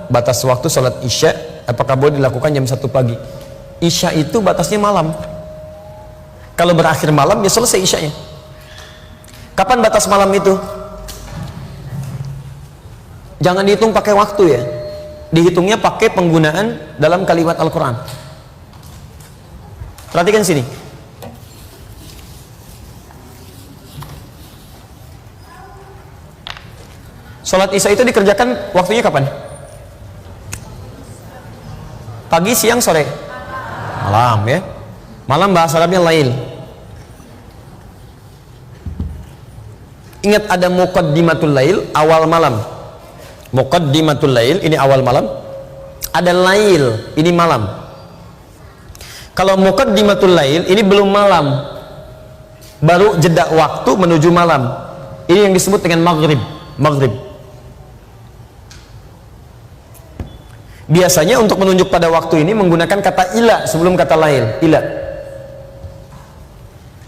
batas waktu sholat isya, apakah boleh dilakukan jam 1 pagi? Isya itu batasnya malam. Kalau berakhir malam ya selesai isyanya. Kapan batas malam itu? Jangan dihitung pakai waktu ya, dihitungnya pakai penggunaan dalam kalimat Al-Quran. Perhatikan sini. Sholat isya itu dikerjakan waktunya kapan? Pagi, siang, sore? Malam ya. Malam bahasa Arabnya lail. Ingat ada muqaddimatul lail, awal malam. Muqaddimatul lail, ini awal malam. Ada lail, ini malam. Kalau muqaddimatul lail, ini belum malam, baru jeda waktu menuju malam. Ini yang disebut dengan maghrib. Maghrib. Biasanya untuk menunjuk pada waktu ini menggunakan kata ila sebelum kata lail. Ila.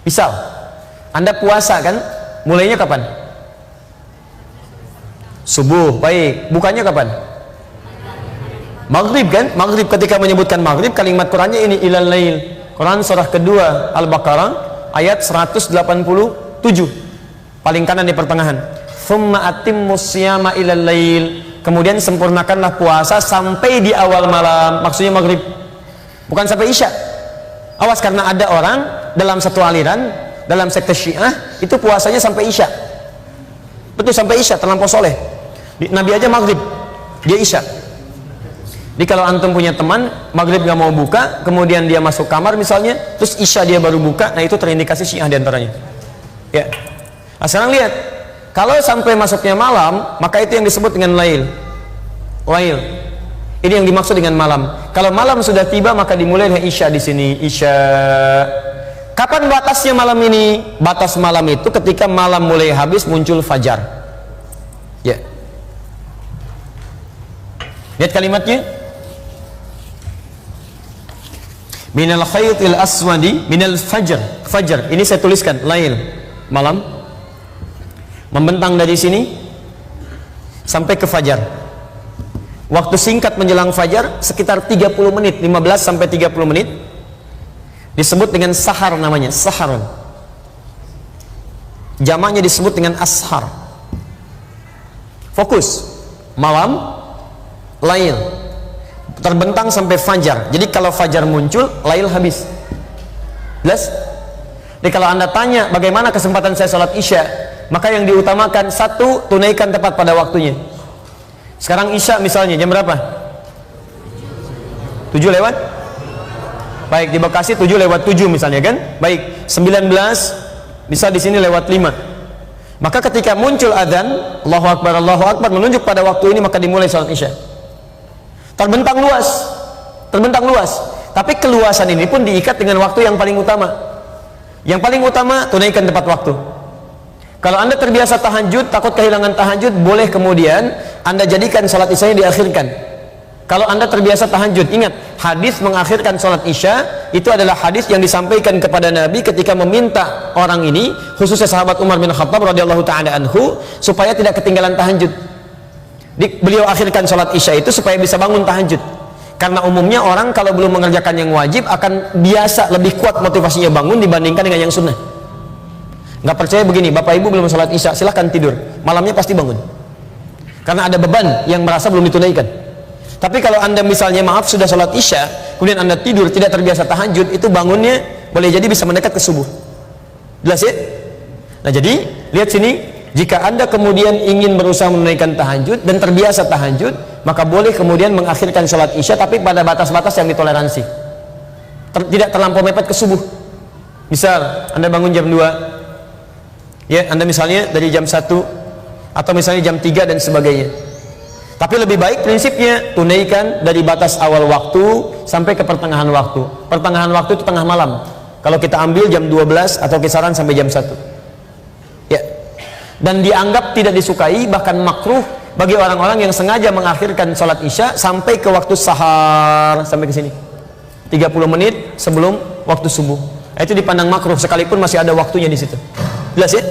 Misal, Anda puasa kan? Mulainya kapan? Subuh, baik. Bukannya kapan? Maghrib kan? Maghrib, ketika menyebutkan maghrib, kalimat Qurannya ini ilal lail. Quran surah kedua Al-Baqarah ayat 187. Paling kanan di pertengahan. Tsumma atimmus siyama ilal lail. Kemudian sempurnakanlah puasa sampai di awal malam. Maksudnya maghrib, bukan sampai isya. Awas, karena ada orang dalam satu aliran, dalam sekte Syiah itu puasanya sampai isya. Betul, sampai isya, terlampau soleh. Nabi aja maghrib, dia isya. Jadi kalau antum punya teman maghrib gak mau buka, kemudian dia masuk kamar misalnya, terus isya dia baru buka, nah itu terindikasi Syiah diantaranya. Ya. Nah, sekarang lihat, kalau sampai masuknya malam, maka itu yang disebut dengan lail. Lail. Ini yang dimaksud dengan malam. Kalau malam sudah tiba, maka dimulai dengan isya di sini. Isya. Kapan batasnya malam ini? Batas malam itu ketika malam mulai habis muncul fajar. Ya. Lihat kalimatnya. Minal khaytil aswadi minal fajr. Fajar. Ini saya tuliskan lail. Malam. Membentang dari sini sampai ke fajar. Waktu singkat menjelang fajar sekitar 30 menit, 15 sampai 30 menit. Disebut dengan sahar namanya, sahar. Jamaknya disebut dengan ashar. Fokus. Malam, lail. Terbentang sampai fajar. Jadi kalau fajar muncul, lail habis. Jelas? Jadi kalau Anda tanya bagaimana kesempatan saya sholat isya, maka yang diutamakan satu, tunaikan tepat pada waktunya. Sekarang isya misalnya jam berapa? 7 lewat? Baik, di Bekasi 7 lewat 7 misalnya kan? Baik, 19 bisa di sini lewat 5. Maka ketika muncul adzan, Allahu Akbar menunjuk pada waktu ini, maka dimulai salat isya. Terbentang luas. Terbentang luas. Tapi keluasan ini pun diikat dengan waktu yang paling utama. Yang paling utama, tunaikan tepat waktu. Kalau Anda terbiasa tahajud, takut kehilangan tahajud, boleh kemudian Anda jadikan salat isyanya diakhirkan. Kalau Anda terbiasa tahajud, ingat, hadis mengakhirkan salat isya itu adalah hadis yang disampaikan kepada Nabi ketika meminta orang ini, khususnya sahabat Umar bin Khattab radhiyallahu taala anhu, supaya tidak ketinggalan tahajud. Beliau akhirkan salat isya itu supaya bisa bangun tahajud. Karena umumnya orang kalau belum mengerjakan yang wajib akan biasa lebih kuat motivasinya bangun dibandingkan dengan yang sunnah. Nggak percaya begini, Bapak Ibu belum sholat isya, silahkan tidur, malamnya pasti bangun, karena ada beban yang merasa belum ditunaikan. Tapi kalau Anda misalnya maaf sudah sholat isya, kemudian Anda tidur tidak terbiasa tahajud, itu bangunnya boleh jadi bisa mendekat ke subuh. Jelas ya? Nah jadi lihat sini, jika Anda kemudian ingin berusaha menunaikan tahajud dan terbiasa tahajud, maka boleh kemudian mengakhirkan sholat isya, tapi pada batas-batas yang ditoleransi, tidak terlampau mepet ke subuh. Misal Anda bangun jam 2, ya, Anda misalnya dari jam 1 atau misalnya jam 3 dan sebagainya. Tapi lebih baik prinsipnya tunaikan dari batas awal waktu sampai ke pertengahan waktu. Pertengahan waktu itu tengah malam. Kalau kita ambil jam 12 atau kisaran sampai jam 1. Ya. Dan dianggap tidak disukai, bahkan makruh bagi orang-orang yang sengaja mengakhirkan sholat isya sampai ke waktu sahar, sampai ke sini. 30 menit sebelum waktu subuh. Itu dipandang makruh sekalipun masih ada waktunya di situ. Jelas ya?